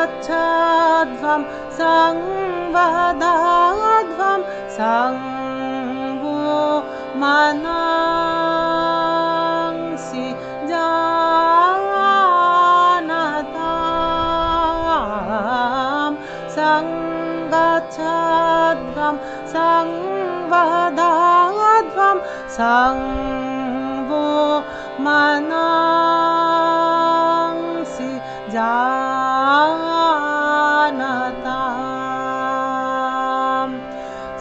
सङ्गच्छध्वं संवदाध्वं संवो मनांसि जानतां सङ्गच्छध्वं संवदाध्वं संवो मनांसि जानतां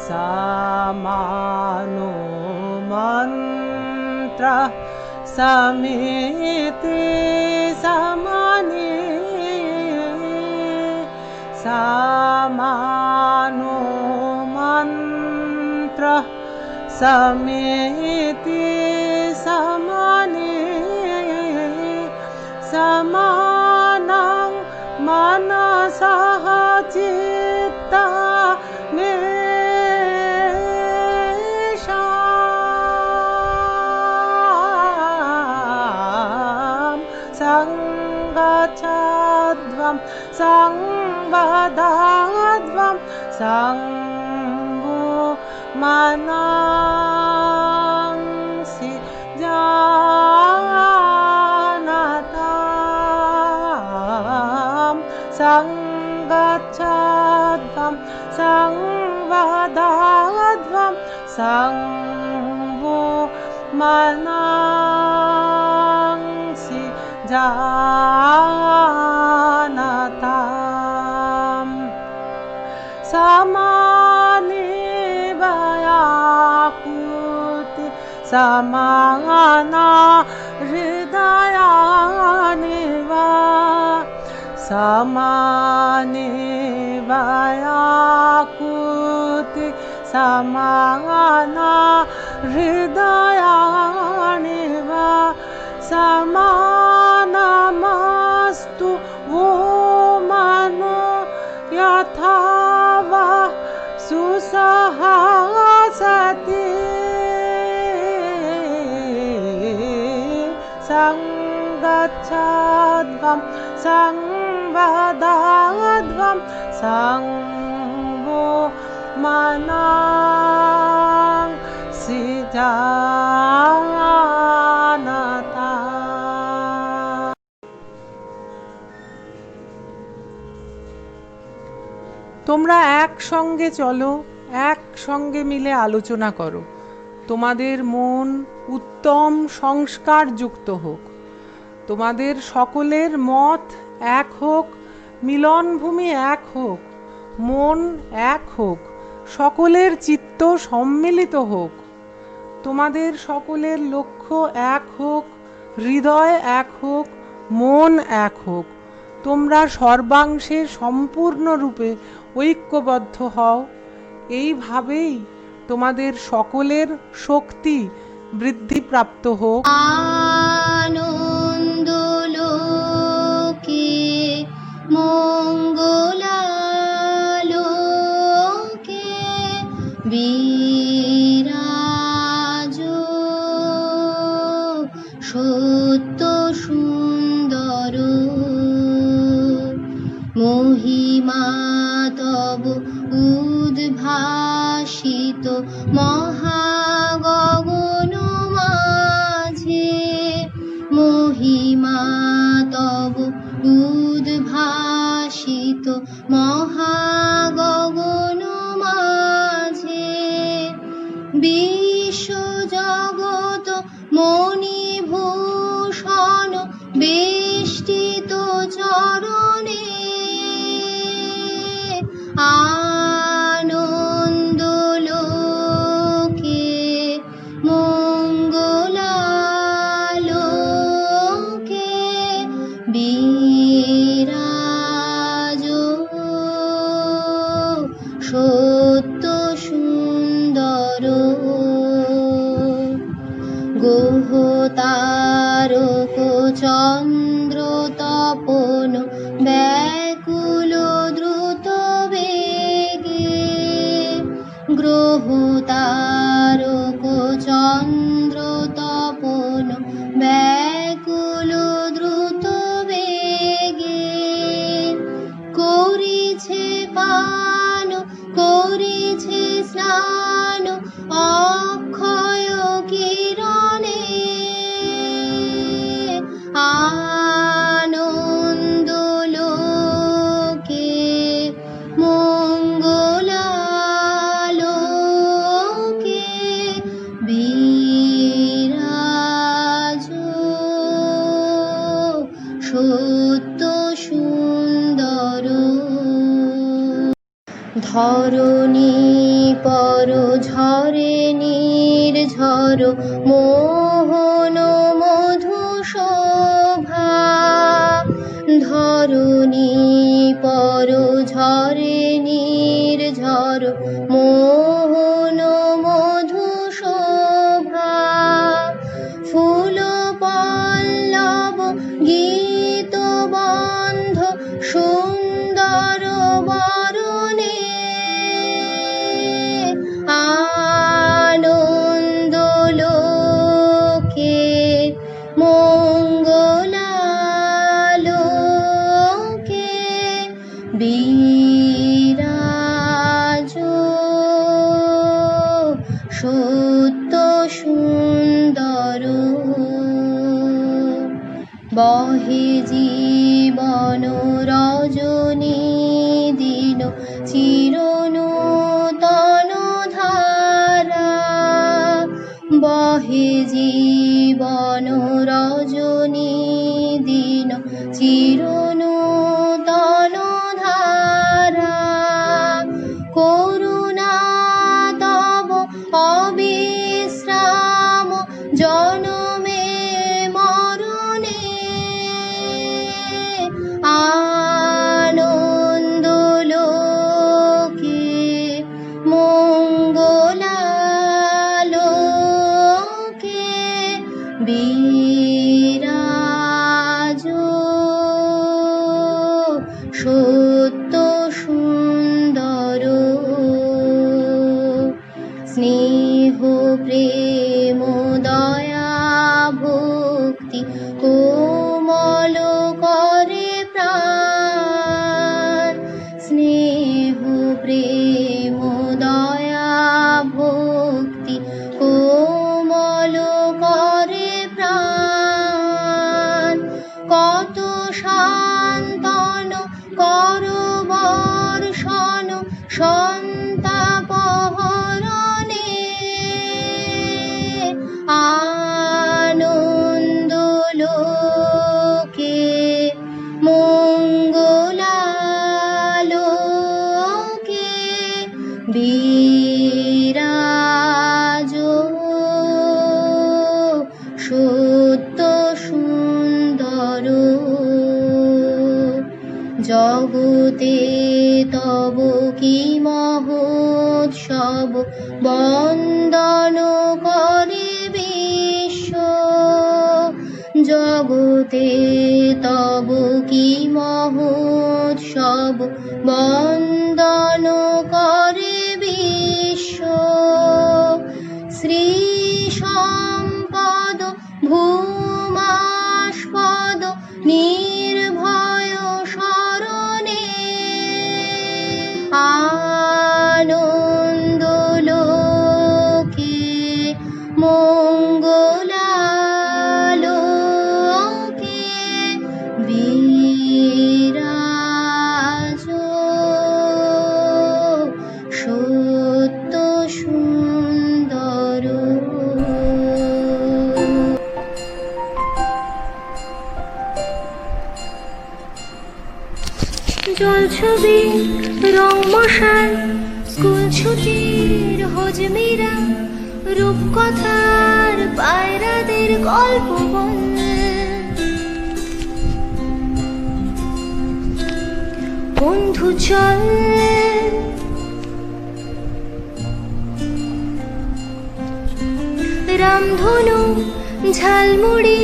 समानो मन्त्रः समिति समानि समानो मन्त्रः समिति समानि समानं मनसः चित्ता मेषां सङ्गच्छध्वं संवदाध्वं संवो मनांसि जानतां सङ्गच्छध्वं संवदाध्वं संवो मनांसि जानतां समानि व्याकुति समाना हृदयानि वा समानि व्याकुति समाना हृदयानि वा समानमस्तु वो मनो यथा वा सुसहासति सङ्गच्छध्वं संवदाध्वं संवो मनांसि जानताम्। তোমরা একসঙ্গে চলো, একসঙ্গে মিলে আলোচনা করো। তোমাদের মন উত্তম সংস্কারযুক্ত হোক, তোমাদের সকলের মত এক হোক, মিলনভূমি এক হোক, মন এক হোক, সকলের চিত্ত সম্মিলিত হোক, তোমাদের সকলের লক্ষ্য এক হোক, হৃদয় এক হোক, মন এক হোক, তোমরা সর্বাংশে সম্পূর্ণরূপে ঐক্যবদ্ধ হও। এইভাবেই তোমাদের সকলের শক্তি বৃদ্ধিপ্রাপ্ত হোক। আনন্দলোকে মঙ্গলালোকে বিরাজ সত্য সুন্দর মহিমা তব উদ্ভাসিত মহাগগন মাঝে মহিমা তব উদ্ভাসিত মহাগগন মাঝে বিশ্বজগৎ মণিভূষণ বেষ্টিত চরণে আনন্দলোকে মঙ্গলালোকে বিরাজ সত্য সুন্দর গোহতারক চন্দ্র তপন ব্যাকুল দ্রুত বেগে গ্রহ তার পান করেছে স্নান অক্ষয় কিরণে আনন্দ লোকে মঙ্গলালোকে বিরাজ সত্য সুন্দর ধরণী পর ঝরে নির্ঝর মোহন মধু শোভা ধরণী পর ঝরে নির্ঝর মোহন মধু শোভা ফুল পল্লব গীত বন্ধ সুন্দর বরণে আনন্দ লোকে মঙ্গলালোকে বিরাজ সত্য সুন্দর বহে জীবন রজনী দিন চিরনূতন ধারা বহে জীবন রজনী দিন চিরনূতন ধারা করুণা তব অবিশ্রাম জনমে মরণে আনন্দ লোকে মঙ্গলালোকে বিরাজ সত্য সুন্দর স্নেহ প্রেম দয়া ভক্তি কোমল করে প্রাণ স্নেহ প্রেম দয়া ভক্তি কোমল করে প্রাণ কত শান্তন কর বর্ষণ সন্তাপ হরণে আনন্দ লোকে মঙ্গলালোকে বিরাজ সত্য সুন্দর জগতে তব কি মহোৎসব বন্দন করে বিশ্ব জগতে তব কি মহোৎসব বন্দন করে বিশ্ব শ্রী সম্পদ ভূমাস্পদ নির্ভয় শরণে আনন্দ লোকে মঙ্গলালোকে বিরাজ সত্য সুন্দর জল ছবি রং মশাল স্কুল ছুটির হজমিরা রূপকথার পায়রাদের গল্প বল বন্ধু চল রামধনু jhalmuri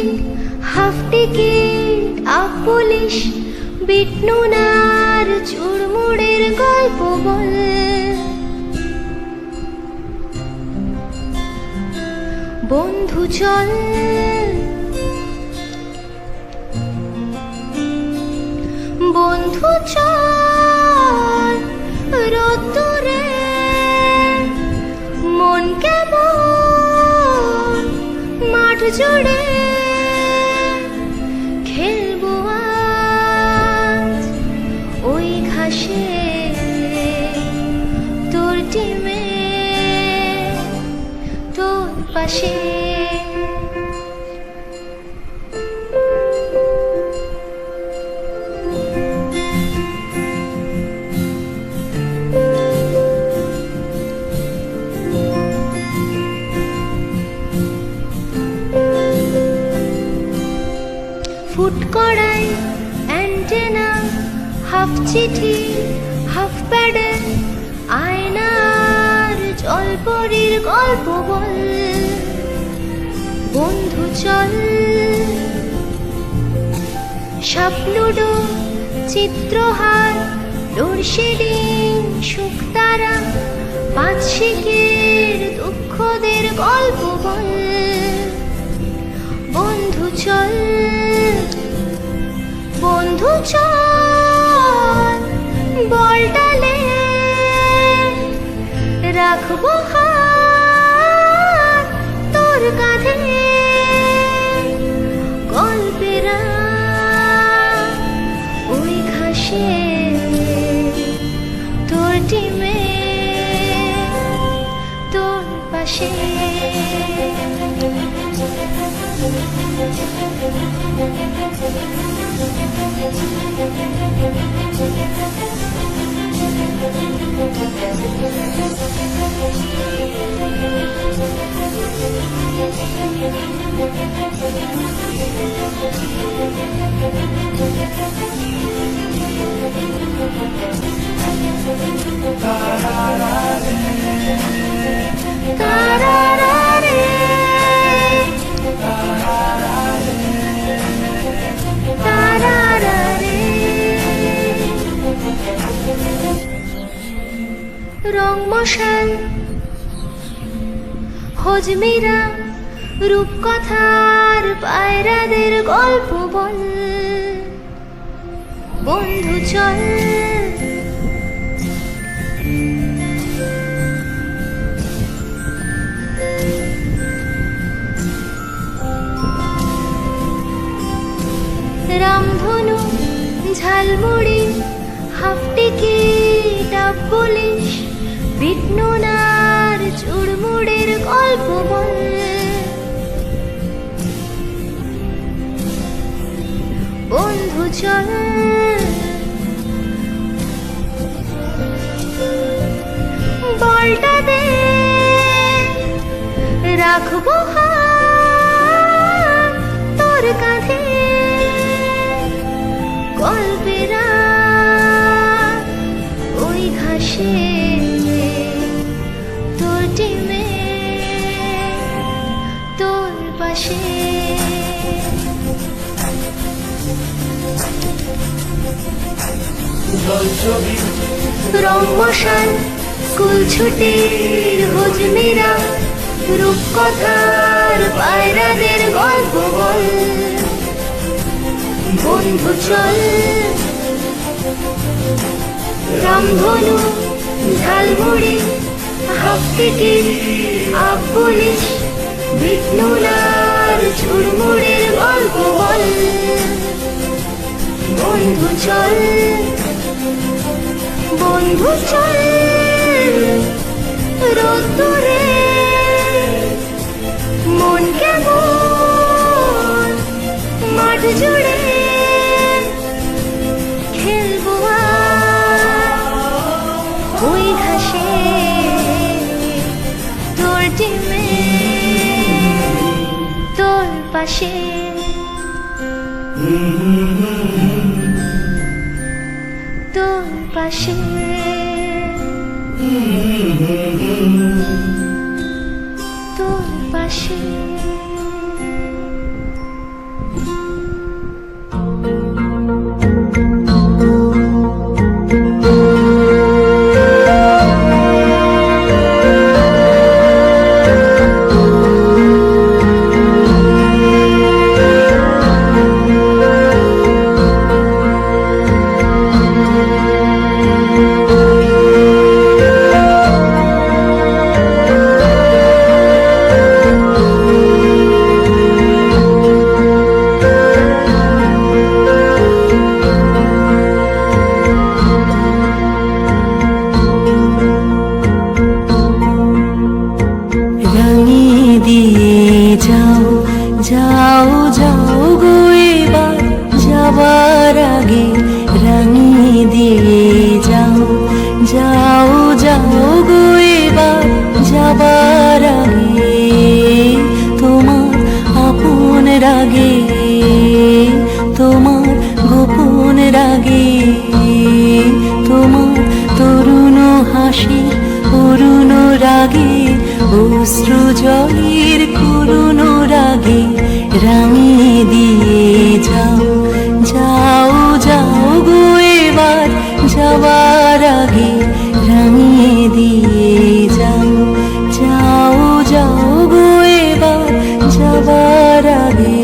half ticket up police বিটনুনার চুড়মুড়ের গল্প বল বন্ধু চল বন্ধু চল ঘাসে তোর টিমে তোর পাশে ফুট কড়াই অ্যান্টেনা হাফ চিঠি হাফ প্যাডেল আয়নার জলপরীর গল্প বল বন্ধু চল সাপলুডো চিত্রহার লোডশেডিং শুকতারা পাঁচ শিখের দুঃখদের গল্প বল বন্ধু চল বন্ধু চল বলটালে রাখবো হাত তোর কাঁধে গল্পেরা ওই ঘাসে তোর টিমে তোর পাশে রং মশাল হজমিরা রূপকথার পায়রাদের গল্প বল বন্ধু চল রামধনু jhalmuri half ticket up police বিটনুনার চুড়মুড়ের গল্প বল বন্ধু চল বলটা দে রাখবো হাত তোর কাঁধে গল্পেরা ওই ঘাসে তোর টিমে তোর পাশে রং মশাল স্কুল ছুটির হজমিরা রূপকথার পায়রাদের গল্প বল বন্ধু চল রামধনু jhalmuri half ticket up police বিটনুনার ঝুড়মুড়ের গল্প বল বন্ধু চল বন্ধু চল রোদ্দুরে মন কেমন মাঠ জুড়ে খেলবো ওই ঘাসে তোর টিমে তোর পাশে তোর পাশে তোর পাশে রাগে অশ্রু জলের করুণ রাগে রাঙিয়ে দিয়ে যাও, যাও যাও গো এবার যাবার আগে রাঙিয়ে দিয়ে যাও, যাও যাও গো এবার যাবার আগে।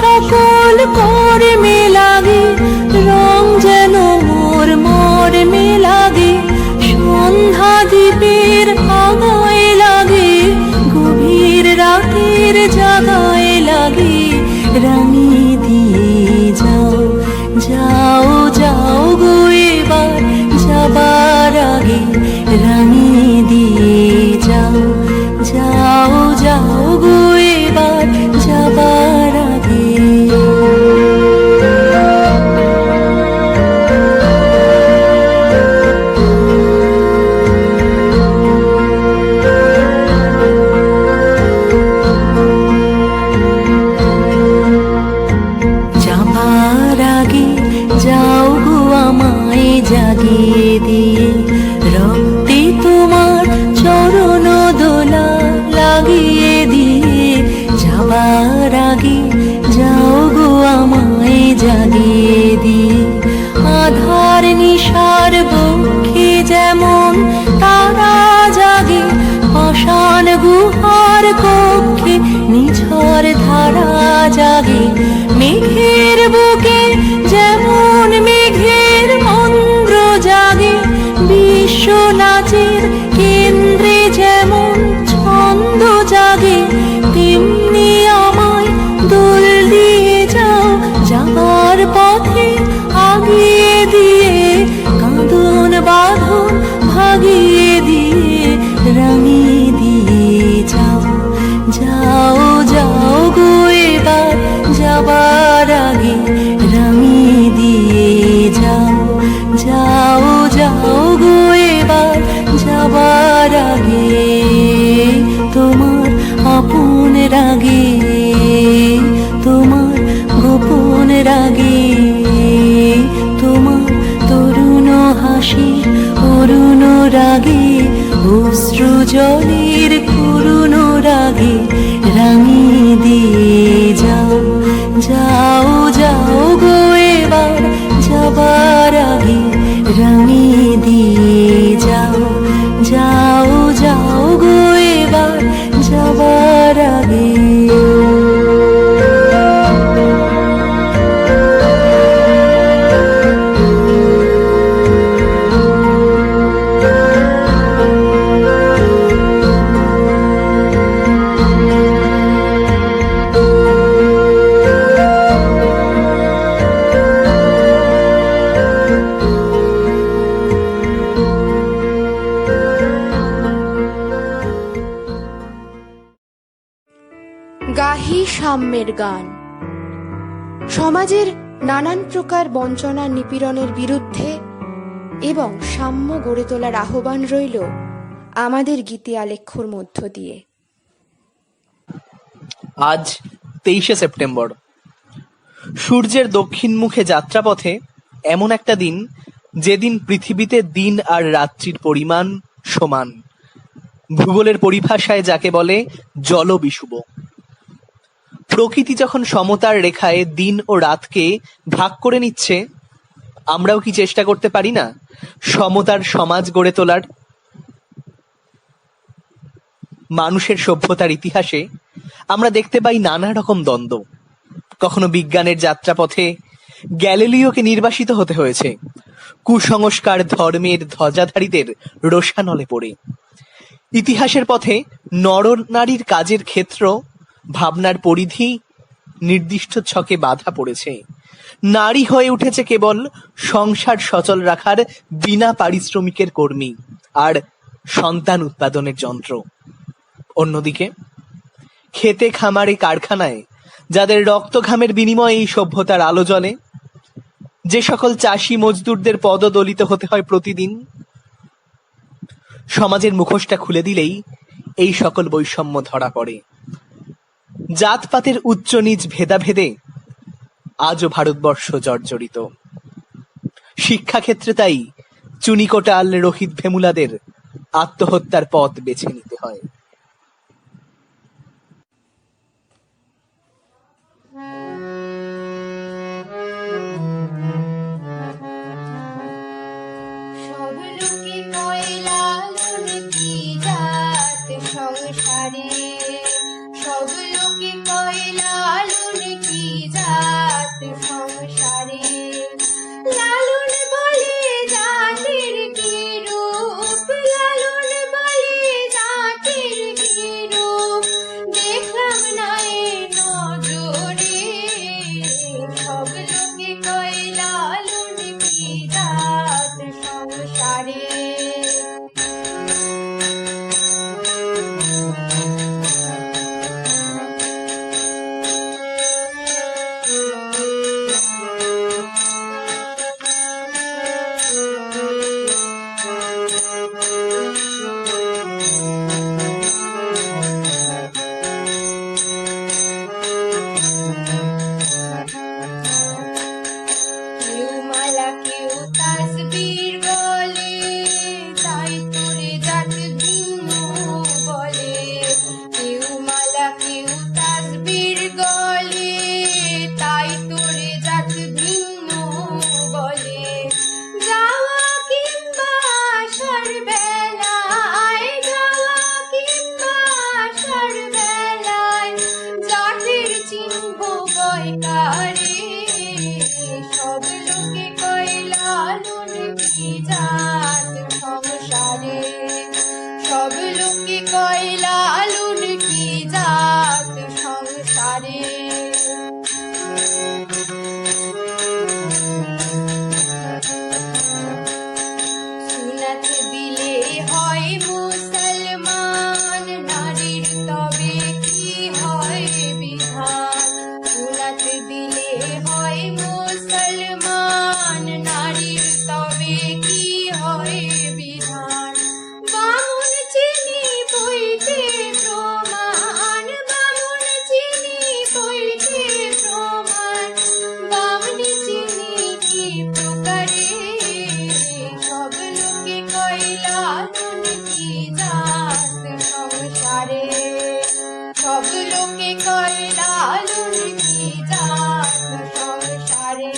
সকল কর্মে লাগে রং যেন মোর মর্মে লাগে, সন্ধ্যা দ্বীপের আগায় লাগে, গভীর রাতের জাগায় লাগে রাঙিয়ে দিয়ে যাও, যাও যাও গো এবার যাবার আগে রাঙিয়ে দিয়ে যাও, যাও যাও গো এবার যাবার আগে। যাবার আগে যাও গো আমায় জাগিয়ে দিয়ে, রক্তে তোমার চরণ দোলা লাগিয়ে দিয়ে, যাবার আগে যাও গো আমায় জাগিয়ে দিয়ে, আধার নিশার বক্ষে যেমন তারা জাগে, পাষাণ গুহার কক্ষে নিঝড় ধারা জাগে, মেঘের বুকে যেমন মেঘের মন্দ্র জাগে, বিশ্ব নাচের কেন্দ্রে যেমন ছন্দ জাগে, তেমনি আমায় দোল দিয়ে যাও যাবার পথে আগিয়ে দিয়ে, কাঁদন বাঁধন ভাগিয়ে দিয়ে রাঙিয়ে দিয়ে যাও, যাও যাও গো এবার যাবার আগে রাঙিয়ে দিয়ে যাও, যাও যাও গো এবার যাবার আগে। তোমার আপন রাগে তোমার গোপন রাগে, তোমার তরুণ হাসি অরুণ রাগে অশ্রু জলের করুণ রাগে রাঙিয়ে দিয়ে যাও, যাও যাও গো এবার যাবার আগে রাঙিয়ে দিয়ে যাও, যাও যাও গো এবার যাবার আগে। গাহি সাম্যের গান। সমাজের নানান প্রকার বঞ্চনা নিপীড়নের বিরুদ্ধে এবং সাম্য গড়ে তোলার আহ্বান রইল আমাদের গীতি আলেখ্যর মধ্য দিয়ে। আজ 23শে সেপ্টেম্বর, সূর্যের দক্ষিণ মুখে যাত্রাপথে এমন একটা দিন যেদিন পৃথিবীতে দিন আর রাত্রির পরিমাণ সমান, ভূগোলের পরিভাষায় যাকে বলে জলবিষুব। প্রকৃতি যখন সমতার রেখায় দিন ও রাতকে ভাগ করে নিচ্ছে, আমরাও কি চেষ্টা করতে পারি না সমতার সমাজ গড়ে তোলার? মানুষের সভ্যতার ইতিহাসে আমরা দেখতে পাই নানা রকম দ্বন্দ্ব। কখনো বিজ্ঞানের যাত্রাপথে গ্যালিলিওকে নির্বাসিত হতে হয়েছে কুসংস্কার ধর্মের ধ্বজাধারীদের রোষানলে পড়ে। ইতিহাসের পথে নর নারীর কাজের ক্ষেত্র ভাবনার পরিধি নির্দিষ্ট ছকে বাধা পড়েছে। নারী হয়ে উঠেছে কেবল সংসার সচল রাখার বিনা পারিশ্রমিকের কর্মী আর সন্তান উৎপাদনের যন্ত্র। অন্যদিকে খেতে খামারে কারখানায় যাদের রক্ত ঘামের বিনিময়ে এই সভ্যতার আলো জ্বলে, যে সকল চাষি মজদুরদের পদদলিত হতে হয় প্রতিদিন। সমাজের মুখোশটা খুলে দিলেই এই সকল বৈষম্য ধরা পড়ে। জাতপাতের উচ্চ নীচ ভেদাভেদে আজও ভারতবর্ষ জর্জরিত। শিক্ষাক্ষেত্রে তাই চুনিকোটাল রোহিত ভেমুলাদের আত্মহত্যার পথ বেছে নিতে হয়। সব লোকে কয় লালন কি জাত সংসারে, সব লোকে কয় লালন কি জাত সংসারে। লালন বলে জাতির কি রূপ, লালন বলে জাতির কি রূপ, দেখলাম না এ নজরে। সব লোকে কয় লালন কি জাত সংসারে। কেউ মালা কেউ তাসবীর বলে, তাই তোরে জাত ভিন্ন বলে। কেউ মালা কেউ তাসবীর গলে, তাই তোরে জাত ভিন্ন বলে। যাওয়া কিংবা আসার বেলায়, যাওয়া কিংবা আসার বেলায়, জাতের চিহ্ন বয়কারে। সব লোকে কয় লালন কি জাত সংসারে, সব লোকে কয় লালন কি জাত সংসারে। সুন্নাত দিলে হয় মুসলমান, নারীর তবে কি হয় বিধান। সুন্নাত দিলে হয় মুসলমান, নারীর তবে কি হয় বিধান। বামুন চিনি বইতে প্রমাণ, বামুন চিনি বইতে প্রমাণ, বামনি চিনি কি প্রকারে। সব লোকে কয় লালন কি জাত সংসারে, সব লোকে কয় লালন কি জাত সংসারে।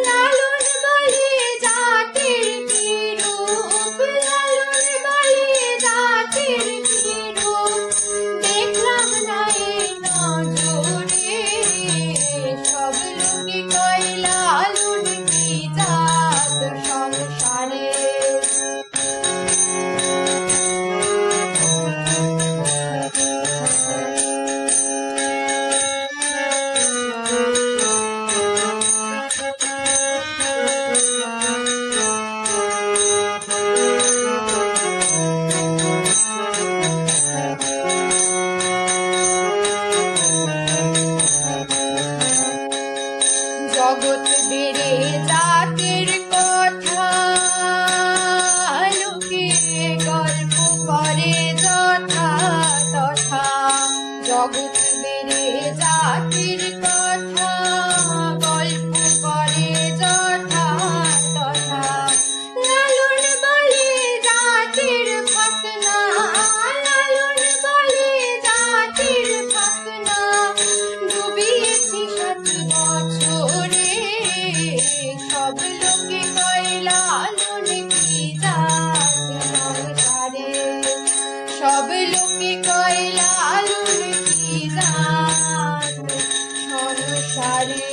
লালন বলে জাতির কি রূপ, লালন বলে জাতির কি রূপ, দেখলাম না এ নজরে। সব লোকে কয় লালন কি জাত সংসারে। জগৎ বেড়ে জাতের কথা, লোকে গল্প করে যথা তথা। জগৎ বেড়ে জাতির কথা, গল্প করে যথা তথা। লালন বলে জাতির ফাতনা, লালন বলে জাতির ফাতনা, ডুবিয়েছি 7 বছরে। সব লোকে কয় লালন কি জাত সংসারে, সব লোকে কয় লালন কি জাত সংসারে।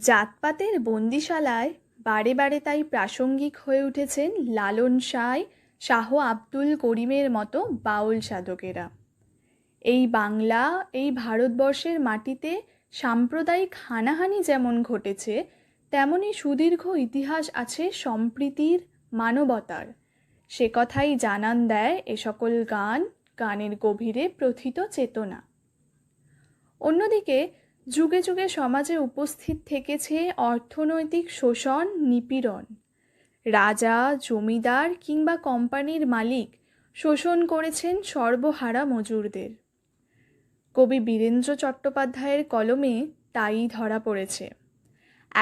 জাতপাতের বন্দিশালায় বারে বারে তাই প্রাসঙ্গিক হয়ে উঠেছেন লালন সাঁই, শাহ আব্দুল করিমের মতো বাউল সাধকেরা। এই বাংলা, এই ভারতবর্ষের মাটিতে সাম্প্রদায়িক হানাহানি যেমন ঘটেছে, তেমনি সুদীর্ঘ ইতিহাস আছে সম্প্রীতির, মানবতার। সে কথাই জানান দেয় এ সকল গান, গানের গভীরে প্রথিত চেতনা। অন্যদিকে যুগে যুগে সমাজে উপস্থিত থেকেছে অর্থনৈতিক শোষণ, নিপীড়ন। রাজা, জমিদার কিংবা কোম্পানির মালিক শোষণ করেছেন সর্বহারা মজুরদের। কবি বীরেন্দ্র চট্টোপাধ্যায়ের কলমে তাই ধরা পড়েছে।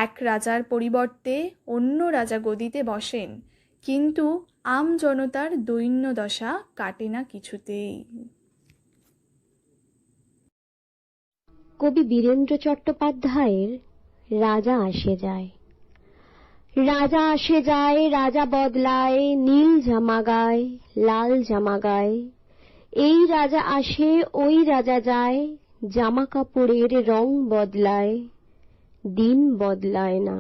এক রাজার পরিবর্তে অন্য রাজা গদিতে বসেন, কিন্তু আম জনতার দৈন্য দশা কাটে না কিছুতেই। কবি বীরেন্দ্র চট্টোপাধ্যায়ের রাজা আসে যায়। রাজা আসে যায়, রাজা বদলায়, নীল জামা গায়, লাল জামা গায়। এই রাজা আসে, ওই রাজা যায়, জামা কাপড়ের রং বদলায়, দিন বদলায় না।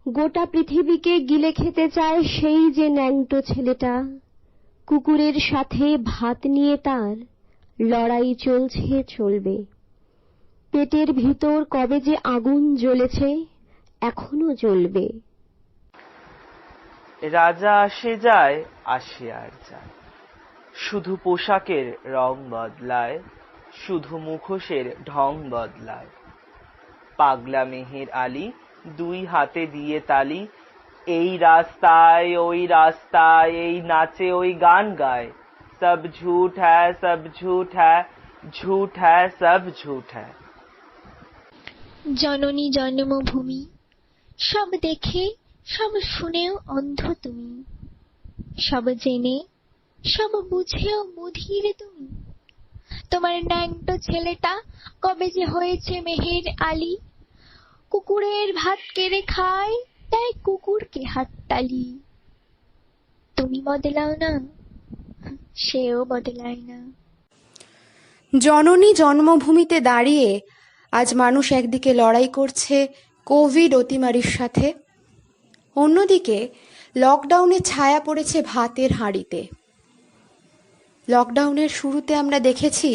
গোটা পৃথিবীকে গিলে খেতে চায় সেই যে ন্যাংটো ছেলেটা, কুকুরের সাথে ভাত নিয়ে তার লড়াই চলছে, চলবে। পেটের ভিতর কবে যে আগুন জ্বলেছে, এখনো জ্বলবে। রাজা আসে যায়, আসে আর যায়, শুধু পোশাকের রং বদলায়, শুধু মুখোশের ঢং বদলায়। পাগলা মেহের আলী দুই হাতে দিয়ে তালি, এই রাস্তায় ওই রাস্তায়, এই নাচে ওই গান গায়। সব ঝুঠ হ্যায়, সব ঝুঠ হ্যায়, ঝুঠ হ্যায়, সব ঝুঠ হ্যায়। জননী জন্মভূমি, সব দেখে সব শুনেও অন্ধ তুমি, সব জেনে সব বুঝেও বধির তুমি। তোমার ন্যাংটো ছেলেটা কবে যে হয়েছে মেহের আলী, কুকুরের ভাত কেড়ে খায়, তাই কুকুরকে হাততালি। তুমি বদলাও না, সেও বদলায় না। জননী জন্মভূমিতে দাঁড়িয়ে আজ মানুষ একদিকে লড়াই করছে কোভিড অতিমারির সাথে, অন্যদিকে লকডাউনের ছায়া পড়েছে ভাতের হাঁড়িতে। লকডাউনের শুরুতে আমরা দেখেছি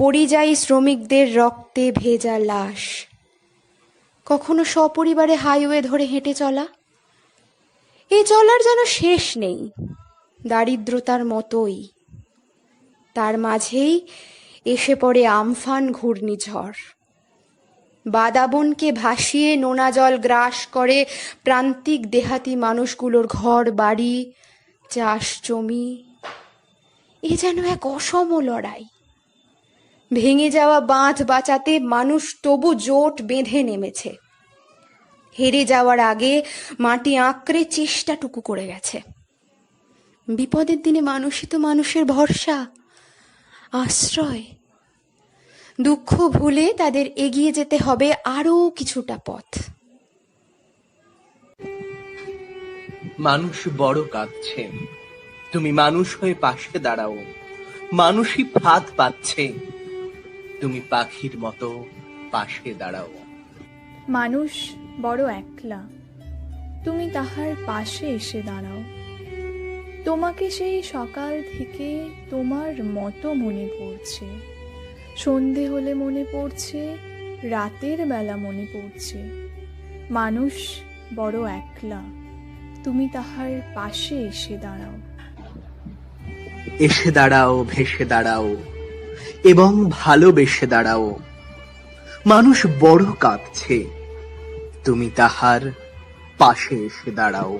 পরিযায়ী শ্রমিকদের রক্তে ভেজা লাশ, কখনো সপরিবারে হাইওয়ে ধরে হেঁটে চলা। এই চলার যেন শেষ নেই, দারিদ্রতার মতোই। তার মাঝেই এসে পড়ে আমফান ঘূর্ণিঝড়, বাদাবনকে ভাসিয়ে নোনা জল গ্রাস করে প্রান্তিক দেহাতি মানুষগুলোর ঘর বাড়ি, চাষ জমি। এ যেন এক অসম লড়াই। ভেঙে যাওয়া বাঁধ বাঁচাতে মানুষ তবু জোট বেঁধে নেমেছে। হেরে যাওয়ার আগে মাটি আঁকড়ে চেষ্টাটুকু করে গেছে। বিপদের দিনে মানুষই তো মানুষের ভরসা, আশ্রয়। দুঃখ ভুলে তাদের এগিয়ে যেতে হবে আরো কিছুটা পথ। মানুষ বড় কাঁদছে, তুমি মানুষ হয়ে পাশে দাঁড়াও। মানুষই ভাত পাচ্ছে, তুমি পাখির মতো পাশে দাঁড়াও। মানুষ বড় একলা, তুমি তাহার পাশে এসে দাঁড়াও। তোমাকে সেই সকাল থেকে তোমার মতো মনে পড়ছে, সন্ধে হলে মনে পড়ছে, রাতের বেলা মনে পড়ছে। মানুষ বড় একলা, তুমি তাহার পাশে এসে দাঁড়াও। এসে দাঁড়াও, ভেসে দাঁড়াও এবং ভালোবেসে দাঁড়াও। মানুষ বড় কাঁদছে, তুমি তাহার পাশে এসে দাঁড়াও।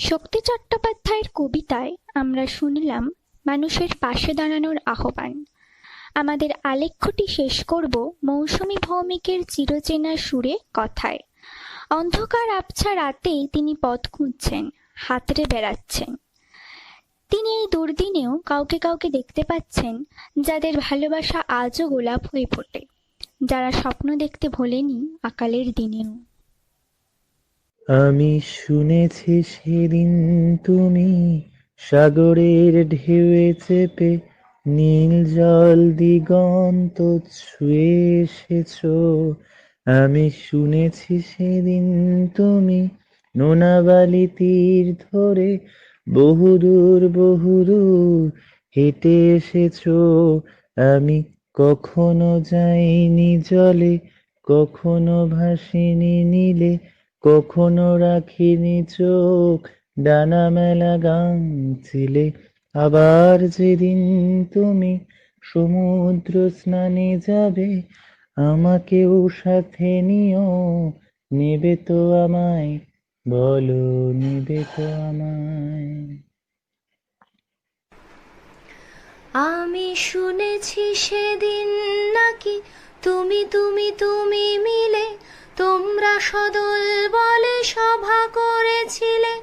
শক্তি চট্টোপাধ্যায়ের কবিতায় আমরা শুনলাম মানুষের পাশে দাঁড়ানোর আহ্বান। আমাদের আলেখ্যটি শেষ করব মৌসুমী ভৌমিকের চিরচেনা সুরে কথায়। অন্ধকার আবছা রাতেই তিনি পথ খুঁজছেন, হাতড়ে বেড়াচ্ছেন। তিনি এই দুর্দিনেও কাউকে কাউকে দেখতে পাচ্ছেন যাদের ভালোবাসা আজও গোলাপ হয়ে ফোটে, যারা স্বপ্ন দেখতে ভোলেনি আকালের দিনেও। আমি শুনেছি সেদিন তুমি সাগরের ঢেউয়ে চেপে নীল জল দিগন্ত ছুঁয়ে এসেছো। আমি শুনেছি সেদিন তুমি নোনাবালি তীর ধরে বহুদূর বহুদূর হেঁটে এসেছো। আমি কখনো যাইনি জলে, কখনো ভাসিনি নীলে, কখনো রাখিনি চোখ ডানা মেলা গান ছিলে। আবার যেদিন তুমি সমুদ্র স্নানে যাবে, আমাকেও সাথে নিও, নেবে তো আমায়, বলো নেবে তো আমায়। আমি শুনেছি সেদিন নাকি তুমি মিলে তোমরা সদল বলে সভা করেছিলে,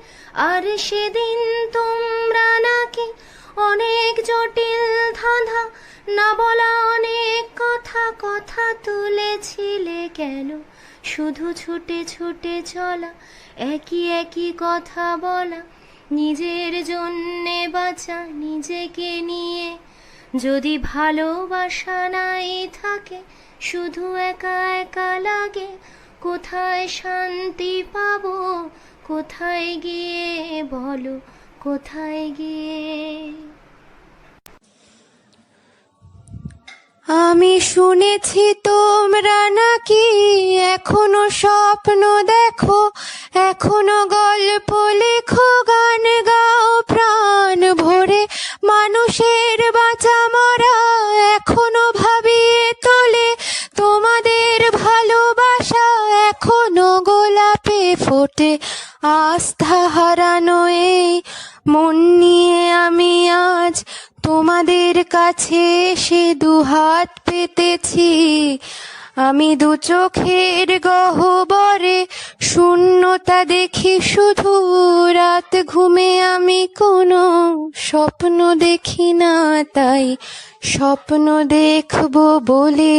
আর সেদিন তোমরা নাকি অনেক জটিল ধাঁধা না বলা অনেক কথা তুলেছিলে। কেন শুধু ছুটে ছুটে চলা, একই কথা বলা, নিজের জন্যে বাঁচা নিজেকে নিয়ে? যদি ভালোবাসা নাই থাকে, শুধু একা লাগে, কোথায় শান্তি পাবো, কোথায় গিয়ে বলো, কোথায় গিয়ে? আমি শুনেছি তোমরা নাকি এখনো স্বপ্ন দেখো, এখনো গল্প লেখো, গান গাও প্রাণ ভরে, মানুষের বাঁচা মরা এখনো ভাবিয়ে তোলে, তোমাদের ভালোবাসা এখনো গোলাপে ফোটে। আস্থা হারানো এই মন নিয়ে আমি আজ তোমাদের কাছে এসে দুহাত পেতেছি। আমি দু চোখের গহ্বরে শূন্যতা দেখি শুধু, রাত ঘুমে আমি কোনো স্বপ্ন দেখি না, তাই স্বপ্ন দেখবো বলে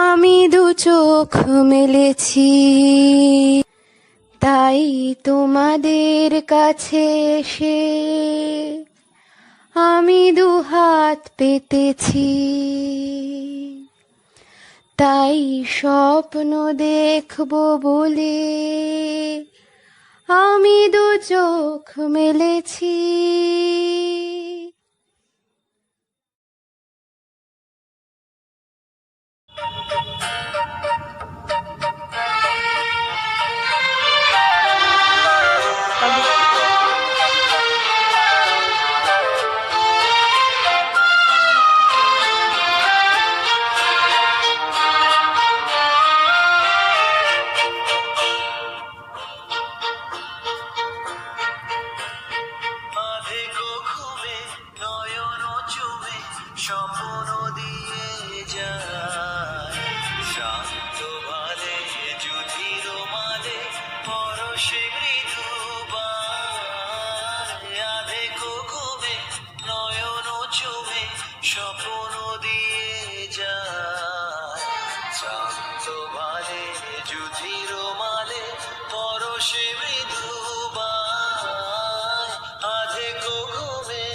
আমি দু চোখ মেলেছি। তাই তোমাদের কাছে এসে আমি দুহাত পেতেছি, তাই স্বপ্ন দেখবো বলে আমি দু চোখ মেলেছি। স্বপ্ন দিয়ে যায় শান্ত ভালে, যুধির মালে পরশে মৃদু আধে ঘুমে নয়ন চুমে স্বপ্ন দিয়ে যায় শান্ত ভালে, যুধির মালে পরশে মৃদু আধে ঘুমে।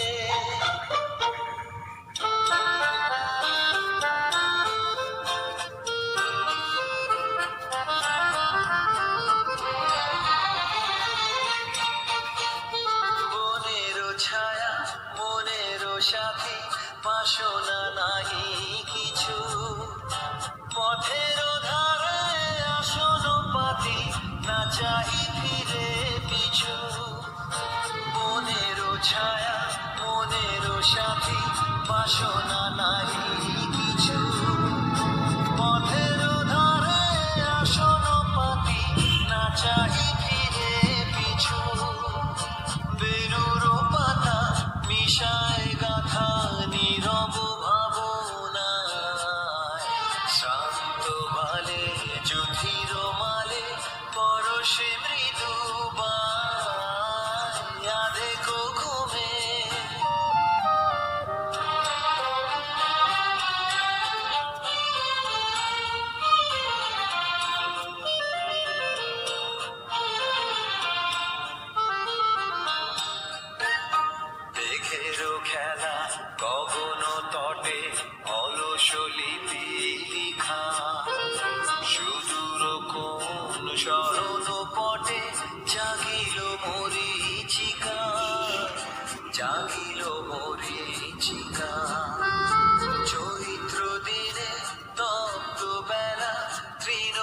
ছায়া মনেরও সাথী, বাসনা নাহি কিছু, পথের ধারে আসন পাতি, না চাহি ফিরে পিছু। মনেরও ছায়া মনেরও সাথী, বাসনা নাহি কিছু, পথের ধারে আসন পাতি, না চাহি ফিরে পিছু। বেনুর পাতা মিশায় গাথা নীরব ভাবনায়, শান্ত বালে যুধির মালে পরশে মৃদু আধে ঘুমে। খেলা গগন তটে অলস লিপি লিখা, সুদূর কোন শরণ পটে জাগিল মরীচিকা, জাগিল মরীচিকা। চৈত্র দিনে তপ্ত বেলা, তৃণ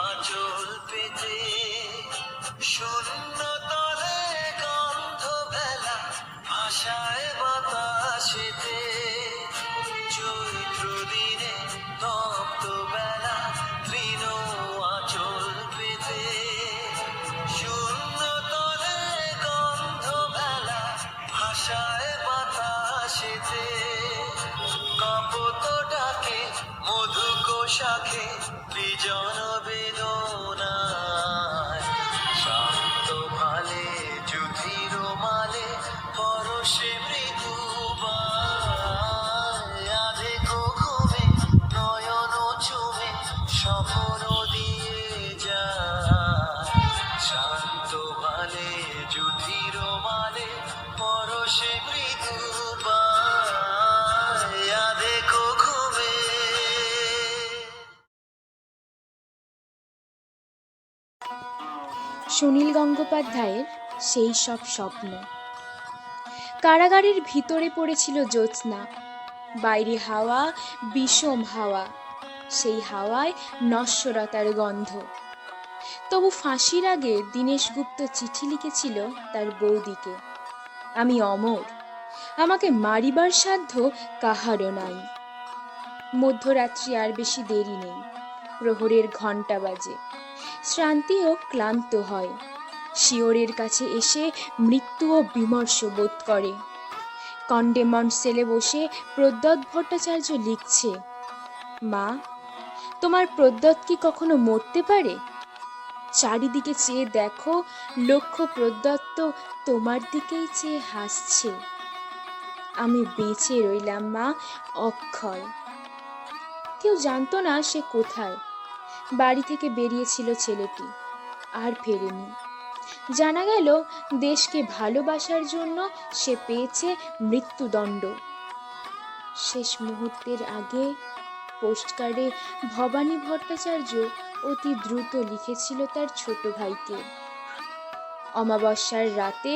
আঁচল পেতে, শূন্য তলে গন্ধ বেলা, আশায় বাতাসেতে পোশাকে বিজন বেদনায় শান্ত ভালে যুধির মালে পরশে মৃদু আধে ঘুমে নয়ন চুমে স্বপ্ন দিয়ে যায় শান্ত ভালে যুধির মালে পরশে মৃদু আধে ঘুমে। সুনীল গঙ্গোপাধ্যায়ের সেই সব স্বপ্ন। কারাগারের ভিতরে পড়েছিল জ্যোৎস্না, বাইরে হাওয়া বিষম হাওয়া, সেই হাওয়ায় নশ্বরতার গন্ধ। তবু ফাঁসির আগে দীনেশ গুপ্ত চিঠি লিখেছিল তার বৌদিকে, আমি অমর, আমাকে মারিবার সাধ্য কাহারও নাই। মধ্যরাত্রি আর বেশি দেরি নেই, প্রহরের ঘণ্টা বাজে, শ্রান্তিও ক্লান্ত হয়, শিওরের কাছে এসে মৃত্যুও বিমর্ষ বোধ করে। কন্ডেমন্ট সেলে বসে প্রদ্যোৎ ভট্টাচার্য লিখছে, মা, তোমার প্রদ্যোৎ কি কখনো মরতে পারে? চারিদিকে চেয়ে দেখো, লক্ষ্য প্রদ্যোৎ তো তোমার দিকেই চেয়ে হাসছে। আমি বেঁচে রইলাম মা, অক্ষয়। কেউ জানতো না সে কোথায়। বাড়ি থেকে বেরিয়েছিল ছেলেটি, আর ফেরেনি। জানা গেল দেশকে ভালোবাসার জন্য সে পেয়েছে মৃত্যুদণ্ড। শেষ মুহূর্তের আগে পোস্টকার্ডে ভবানী ভট্টাচার্য অতি দ্রুত লিখেছিল তার ছোট ভাইকে, অমাবস্যার রাতে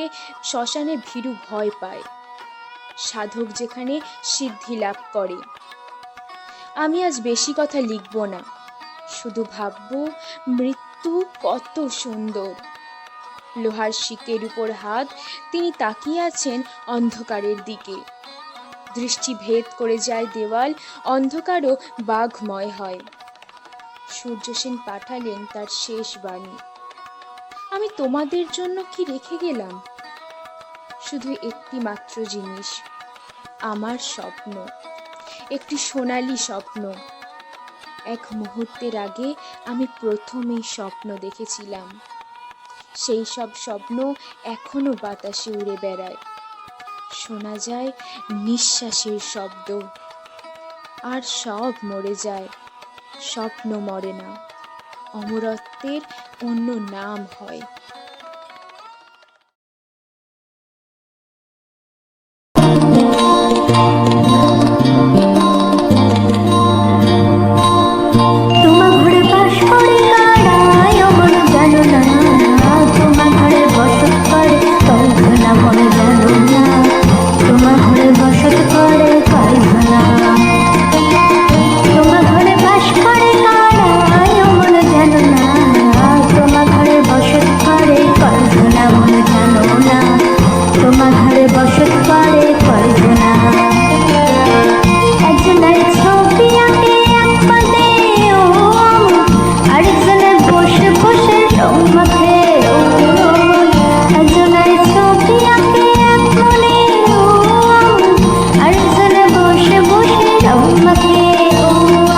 শ্মশানে ভীরু ভয় পায়, সাধক যেখানে সিদ্ধি লাভ করে। আমি আজ বেশি কথা লিখব না, শুধু ভাবব মৃত্যু কত সুন্দর। লোহার শিকের উপর হাত, তিনি তাকিয়ে আছেন অন্ধকারের দিকে। দৃষ্টি ভেদ করে যায় দেওয়াল, অন্ধকারও বাঘময় হয়। সূর্যসেন পাঠালেন তার শেষ বাণী, আমি তোমাদের জন্য কি রেখে গেলাম? শুধু একটি মাত্র জিনিস, আমার স্বপ্ন, একটি সোনালী স্বপ্ন। এক মুহূর্তের আগে আমি প্রথম এই স্বপ্ন দেখেছিলাম। সেই সব স্বপ্ন এখনো বাতাসে উড়ে বেড়ায়, শোনা যায় নিঃশ্বাসের শব্দ। আর সব মরে যায়, স্বপ্ন মরে না, অমরত্বের অন্য নাম হয়। তোমা ঘরে বাস করে কারায় অমর জানো না, তোমা ঘরে বসত করে কল্পনা মনে জানো না, তোমা ঘরে বসত করে কল্পনা। তোমা ঘরে বাস করে কারায় অমর জানো না, তোমা ঘরে বসত করে কল্পনা মনে জানো না, তোমা ঘরে বসত করে কল্পনা। একজনের ছবি আঁকে এক পাতে ও আরেকজনের বসে বসে রং মাখে ও, একজনের ছবি আঁকে এক মনে ও আরেকজনের বসে বসে রং মাখে ও,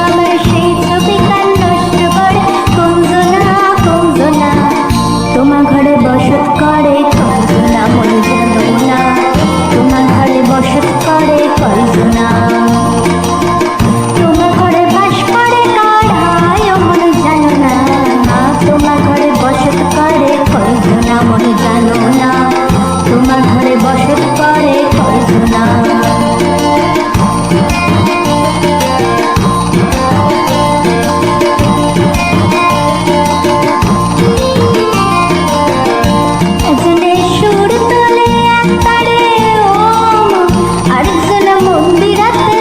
আমার সেই ছবি কাল নষ্ট করে কঞ্জনা কঞ্জনা। তোমার ঘরে বসত করে কঞ্জনা মনে জানো না, তোমার ঘরে বসত করে কল্পনা। তোমার ঘরে বাস করে কারায় মনে জানো না, তোমার ঘরে বসত করে কল্পনা মনে জানো না, তোমার ঘরে বসত করে কল্পনা। একজনে সুর তোলে এক তারে ও আরেকজনে মন্দিরাতে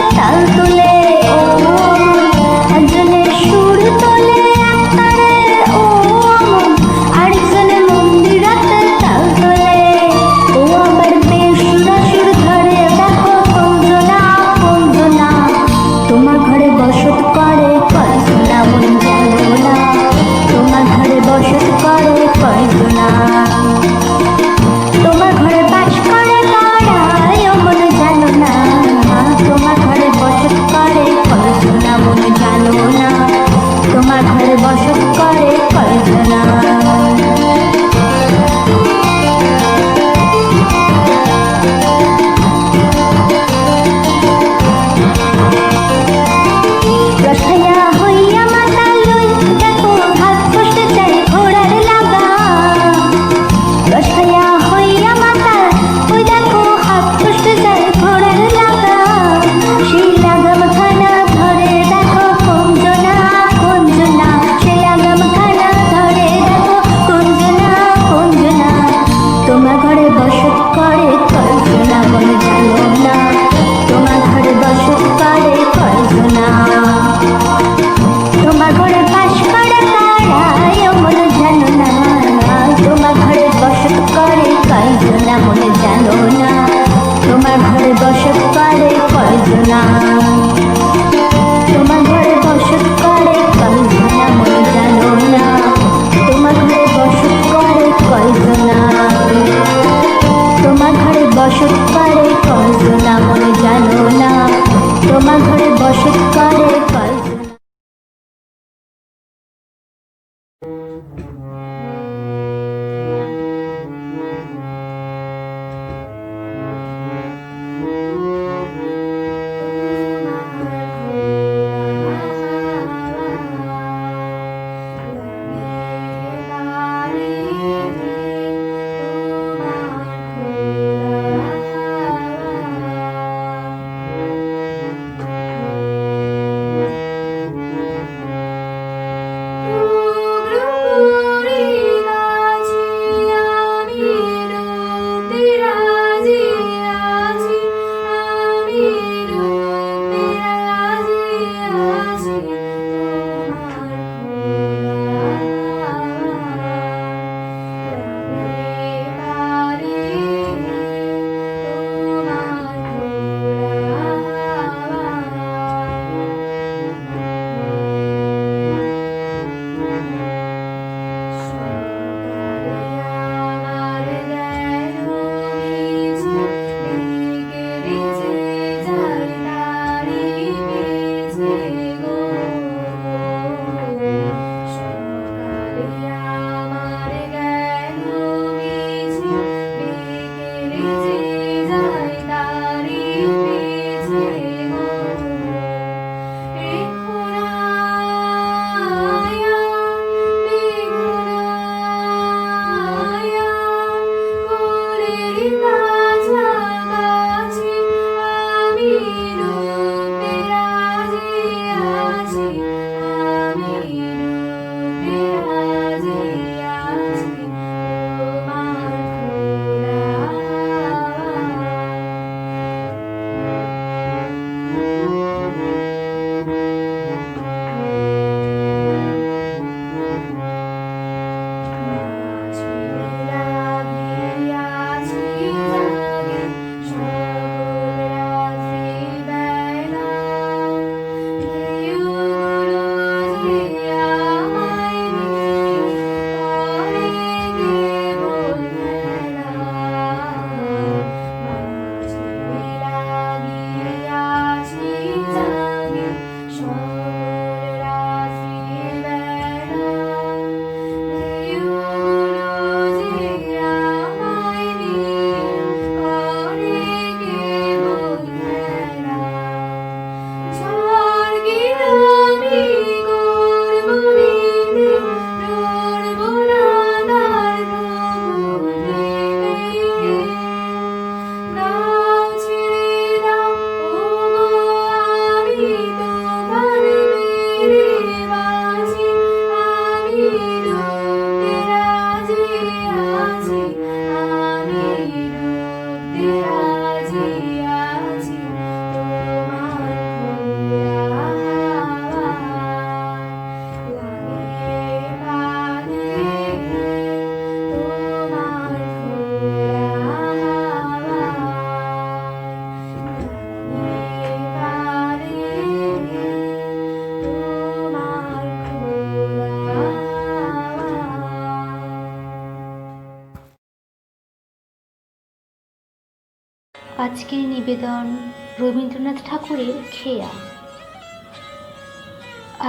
আজকের নিবেদন রবীন্দ্রনাথ ঠাকুরের খেয়া।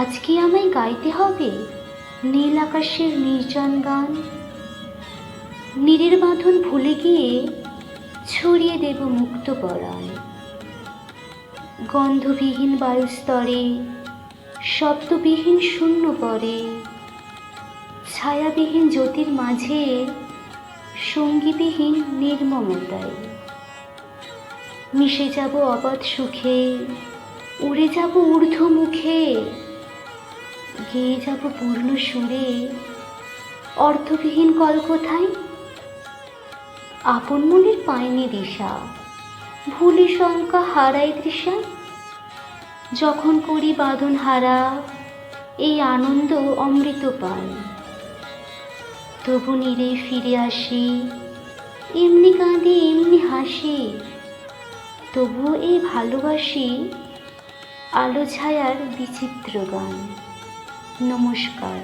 আজকে আমায় গাইতে হবে নীল আকাশের নির্জন গান। নীরের বাঁধন ভুলে গিয়ে ছড়িয়ে দেব মুক্ত পরাণ। গন্ধবিহীন বায়ুস্তরে শব্দবিহীন শূন্য পরে, ছায়াবিহীন জ্যোতির মাঝে সঙ্গীবিহীন নির্মমতায়। মিশে যাব অবাধ সুখে, উড়ে যাব ঊর্ধ্ব মুখে, গেয়ে যাব পূর্ণ সুরে অর্থবিহীন কলকথায়। আপন মনের পায়নি দিশা, ভুলি শঙ্কা হারাই তৃষা। যখন করি বাঁধন হারা এই আনন্দ অমৃত পান, তবু নীরে ফিরে আসি, এমনি কাঁদি এমনি হাসি। তবুও এই ভালোবাসি আলো ছায়ার বিচিত্র গান। নমস্কার।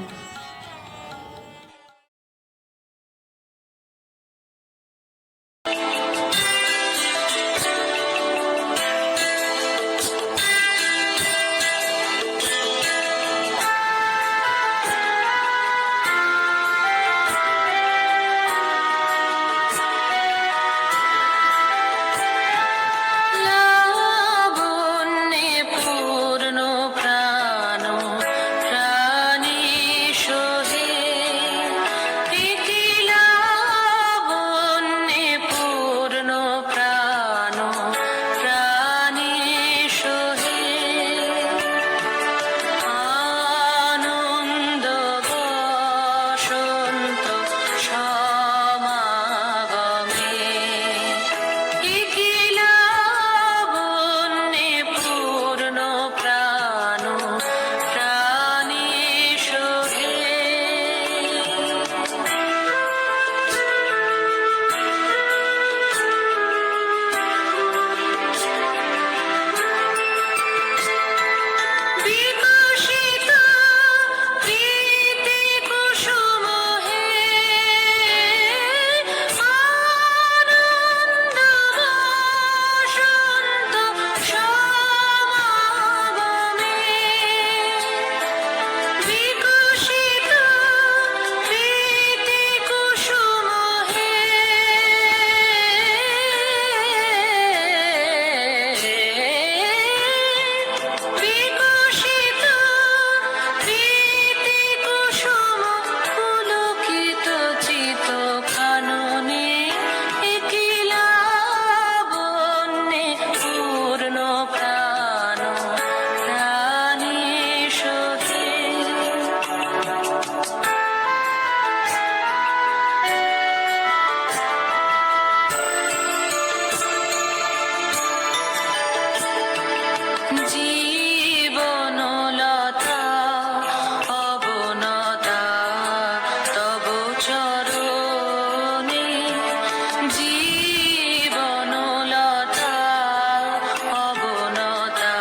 লাবণ্যে পূর্ণ প্রাণ প্রাণী জীবনলতা অবনতা তব চরণে, জীবনলতা অবনতা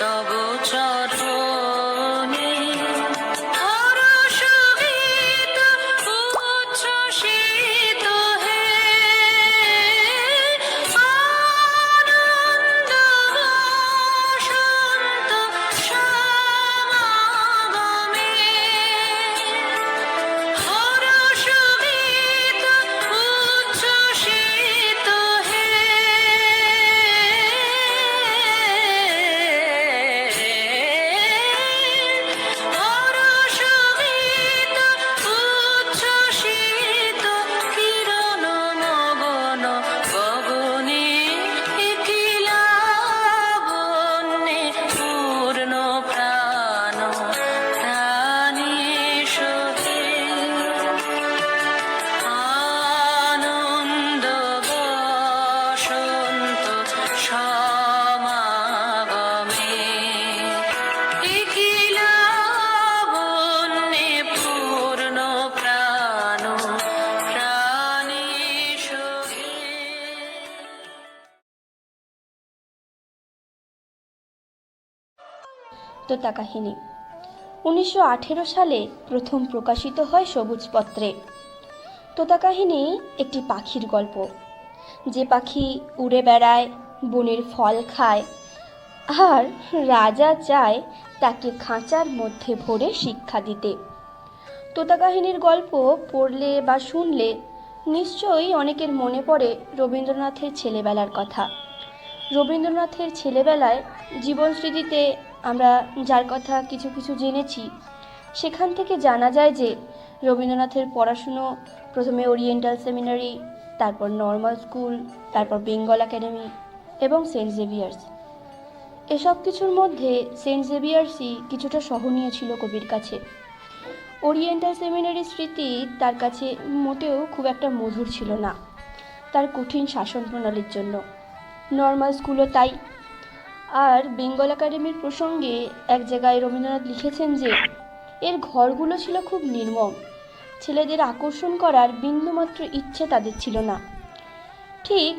তব চরণে। হরষগীত উচ্ছ্বসিত হে, আনন্দ বসন্ত সমাগমে। হরষগীত উচ্ছ্বসিত হে, হরষগীত উচ্ছ্বসিত কিরণ মগন গগনে, কি লাবণ্যে পূর্ণ প্রাণ প্রাণে শোভে। আনন্দ বসন্ত সমাগমে, কি লাবণ্যে পূর্ণ প্রাণ প্রাণে শোভে। তোতা কাহিনী 1918 সালে প্রথম প্রকাশিত হয় সবুজপত্রে। তোতা কাহিনী একটি পাখির গল্প, যে পাখি উড়ে বেড়ায়, বনের ফল খায়, আর রাজা চায় তাকে খাঁচার মধ্যে ভরে শিক্ষা দিতে। তোতা কাহিনীর গল্প পড়লে বা শুনলে নিশ্চয়ই অনেকের মনে পড়ে রবীন্দ্রনাথের ছেলেবেলার কথা। রবীন্দ্রনাথের ছেলেবেলায় জীবন স্মৃতিতে আমরা যার কথা কিছু কিছু জেনেছি, সেখান থেকে জানা যায় যে রবীন্দ্রনাথের পড়াশুনো প্রথমে ওরিয়েন্টাল সেমিনারি, তারপর নর্মাল স্কুল, তারপর বেঙ্গল একাডেমি এবং সেন্ট জেভিয়ার্স। এসব কিছুর মধ্যে সেন্ট জেভিয়ার্সই কিছুটা সহনীয় ছিল কবির কাছে। ওরিয়েন্টাল সেমিনারি স্মৃতি তার কাছে মোটেও খুব একটা মধুর ছিল না, তার কঠিন শাসন প্রণালীর জন্য। নর্মাল স্কুলও তাই। আর বেঙ্গল একাডেমির প্রসঙ্গে এক জায়গায় রবীন্দ্রনাথ লিখেছেন যে এর ঘরগুলো ছিল খুব নির্মম, ছেলেদের আকর্ষণ করার বিন্দুমাত্র ইচ্ছে তাদের ছিল না। ঠিক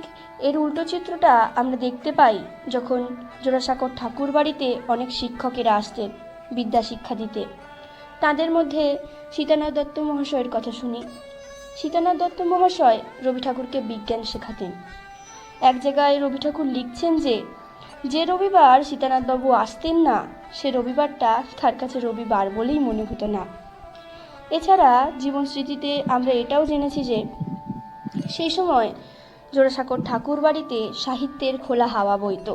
এর উল্টো চিত্রটা আমরা দেখতে পাই যখন জোড়াসাঁকোর ঠাকুর বাড়িতে অনেক শিক্ষকেরা আসতেন বিদ্যা শিক্ষা দিতে। তাদের মধ্যে সীতানাথ দত্ত মহাশয়ের কথা শুনি। সীতানাথ দত্ত মহাশয় রবি ঠাকুরকে বিজ্ঞান শেখাতেন। এক জায়গায় রবি ঠাকুর লিখছেন যে রবিবার সীতানাথবাবু আসতেন না, সে রবিবারটা তার কাছে রবিবার বলেই মনে হতো না। এছাড়া জীবন স্মৃতিতে আমরা এটাও জেনেছি যে সেই সময় জোড়াসাঁকোর ঠাকুর বাড়িতে সাহিত্যের খোলা হাওয়া বইত,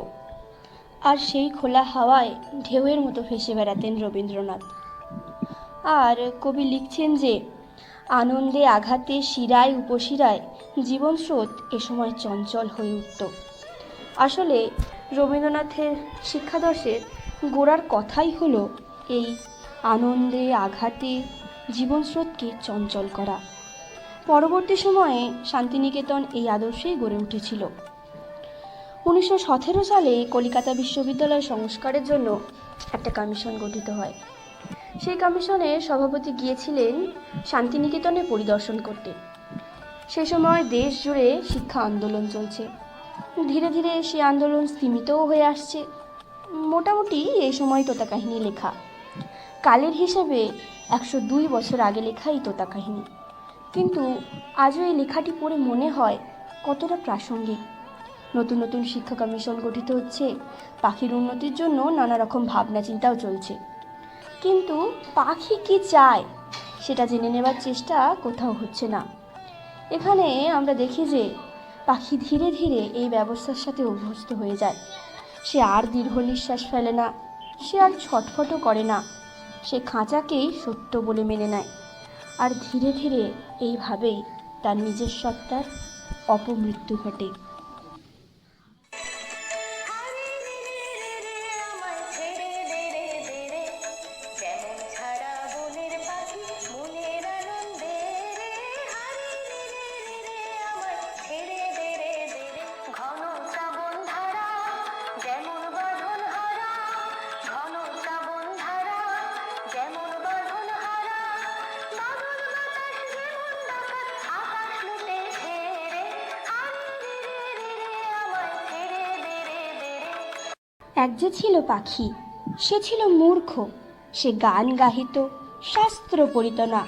আর সেই খোলা হাওয়ায় ঢেউয়ের মতো ভেসে বেড়াতেন রবীন্দ্রনাথ। আর কবি লিখছেন যে আনন্দে আঘাতে শিরায় উপশিরায় জীবন স্রোত এ সময় চঞ্চল হয়ে উঠত। আসলে রবীন্দ্রনাথের শিক্ষাদর্শের গোড়ার কথাই হলো এই আনন্দে আঘাতে জীবন স্রোতকে চঞ্চল করা। পরবর্তী সময়ে শান্তিনিকেতন এই আদর্শেই গড়ে উঠেছিল। 1917 সালে কলকাতা বিশ্ববিদ্যালয় সংস্কারের জন্য একটা কমিশন গঠিত হয়। সেই কমিশনের সভাপতি গিয়েছিলেন শান্তিনিকেতনে পরিদর্শন করতে। সে সময় দেশ জুড়ে শিক্ষা আন্দোলন চলছে। ধীরে ধীরে সেই আন্দোলন স্তীমিতও হয়ে আসছে। মোটামুটি এই সময় তোতা কাহিনী লেখা। কালের হিসেবে 102 বছর আগে লেখা এই তোতা কাহিনী, কিন্তু আজও এই লেখাটি পড়ে মনে হয় কতটা প্রাসঙ্গিক। নতুন নতুন শিক্ষা কমিশন গঠিত হচ্ছে, পাখির উন্নতির জন্য নানা রকম ভাবনা চিন্তাও চলছে, কিন্তু পাখি কি চায় সেটা জেনে নেবার চেষ্টা কোথাও হচ্ছে না। এখানে আমরা দেখি যে পাখি ধীরে ধীরে এই ব্যবস্থার সাথে অভ্যস্ত হয়ে যায়। সে আর দীর্ঘ নিঃশ্বাস ফেলে না, সে আর ছটফটও করে না, সে খাঁচাকেই সত্য বলে মেনে নেয়। আর ধীরে ধীরে এইভাবেই তার নিজের সত্তার অপমৃত্যু ঘটে। ঘন শ্রাবণ ধারা যেমন বাঁধন এক যে ছিল পাখি, সে ছিল মূর্খ। সে গান গাহিত, শাস্ত্র পড়িত না,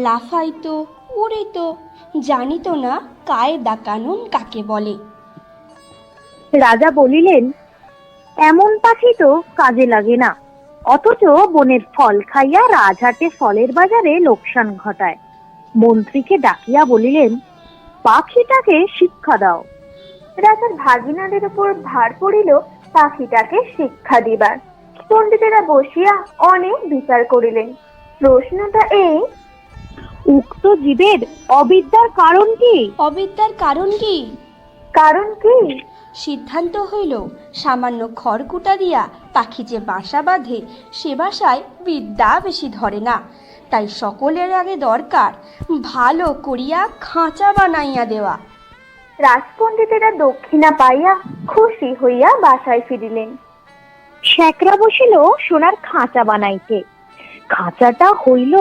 লাফাইত, উড়িত, জানিত না কায়দা কানুন কাকে বলে। রাজা বলিলেন, এমন পাখি তো কাজে লাগে না, অথচ বনের ফল খাইয়া রাজহাটে ফলের বাজারে লোকসান ঘটায়। মন্ত্রীকে ডাকিয়া বলিলেন, পাখিটাকে শিক্ষা দাও। রাজার ভাগিনাদের উপর ভার পড়িল পাখিটাকে শিক্ষা দিবার। পণ্ডিতেরা বসিয়া অনেক বিচার করিলেন। প্রশ্নটা এই, উক্ত জীবের অবিদ্যার কারণ কি? অবিদ্যার কারণ কি? কারণ কি? সিদ্ধান্ত হইল, সামান্য খড়কুটা দিয়া পাখি যে বাসা বাঁধে, সে বাসায় বিদ্যা বেশি ধরে না। তাই সকলের আগে দরকার ভালো করিয়া খাঁচা বানাইয়া দেওয়া। রাজপণ্ডিতেরা দক্ষিণা পাইয়া খুশি হইয়া বাসায় ফিরিলেন। শেকরা বসিল সোনার খাঁচা বানাইতে। খাঁচাটা হইল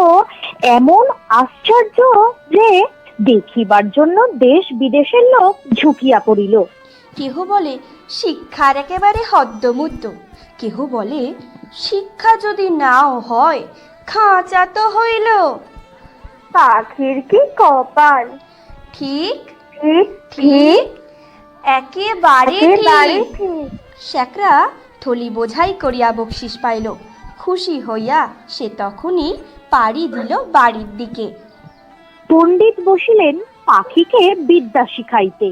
এমন আশ্চর্য যে দেখিবার জন্য দেশ বিদেশের লোক ঝুঁকিয়া পড়িল। কেহ বলে শিক্ষার একেবারে হদ্দমুদ্দ, কেহ বলে শিক্ষা যদি নাও হয় খাঁচা তো হইল। পাখির কি কপাল! ঠিক ঠিক ঠিক, একেবারে একেবারে ঠিক। ঠিক। শেকরা থলি বোঝাই করিয়া বকশিস পাইল। খুশি হইয়া সে তখনই পাড়ি দিল বাড়ির দিকে। পণ্ডিত বসিলেন পাখিকে বিদ্যা শিখাইতে।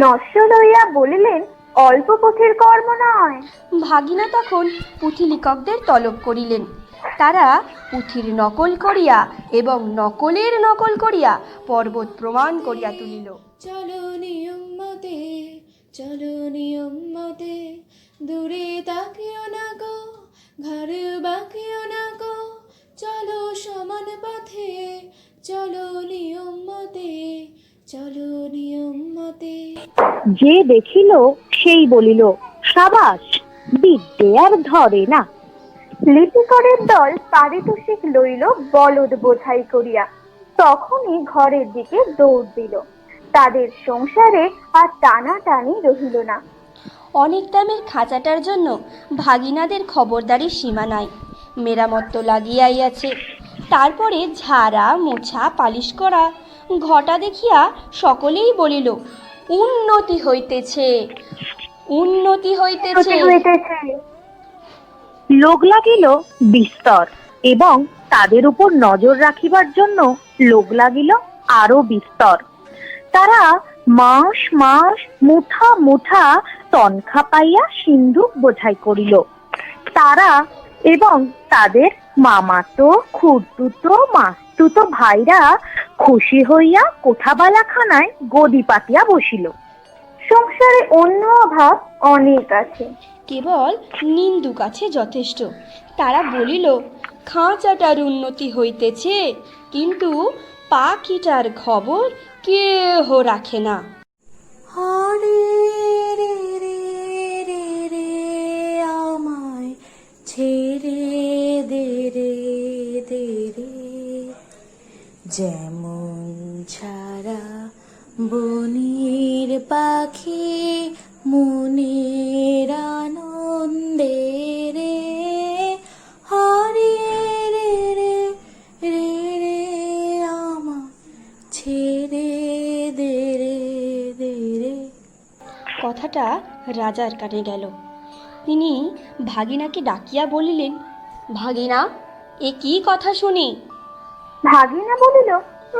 নস্য লইয়া বলিলেন, অল্প পথের কর্ম নয়। ভাগিনা তখন পুঁথি লিখকদের তলব করিলেন। তারা পুঁথির নকল করিয়া এবং নকলের নকল করিয়া পর্বত প্রমাণ করিয়া তুলিল। চলো নিয়ম মতে, চলো নিয়ম মতে, দূরে তাকিও না গো, ঘর বাকিও না গো, চলো সমান পথে, চলো নিয়ম মতে, চলো নিয়ম মতে। যে দেখিল সেই বলিল, সাবাস, বিদ্যে আর ধরে না। লিপিকরের দল পারিতোষিক লইল বলদ বোঝাই করিয়া। তখনই ঘরের দিকে দৌড় দিল। তাদের সংসারে আর টানাটানি রহিল না। অনেক দামের খাঁচাটার জন্য ভাগিনাদের খবরদারির সীমা নাই। মেরামত তো লাগিয়াই আছে, তারপরে ঝাড়া মোছা পালিশ করা। ঘটা দেখিয়া সকলেই বলিল, উন্নতি হইতেছে, উন্নতি হইতেছে। লোক লাগিল বিস্তর এবং তাদের উপর নজর রাখিবার জন্য লোক লাগিল আরো বিস্তর। তারা মাস মাস মুঠা মুঠা তনখা পাইয়া সিন্ধুক বোঝাই করিল। তারা এবং তাদের মামাতো, খুড়তুতো, মাস্তুতো ভাইরা খুশি হইয়া কোঠাবালাখানায় গদি পাতিয়া বসিল। সংসারে অন্য অভাব অনেক আছে, কেবল নিন্দুক আছে যথেষ্ট। তারা বলিল, খাঁচাটার উন্নতি হইতেছে, কিন্তু পাখিটার খবর কেহ রাখে না। হরে রে রে রে রে আমায় ছেড়ে দে রে দে রে, যেমন ছাড়া বনের পাখি মনের আনন্দে রে, হরে রে রে রে রে আমায় ছেড়ে দে রে দে রে। কথাটা রাজার কানে গেল। তিনি ভাগিনাকে ডাকিয়া বলিলেন, ভাগিনা, এ কি কথা শুনি? ভাগিনা বলিল,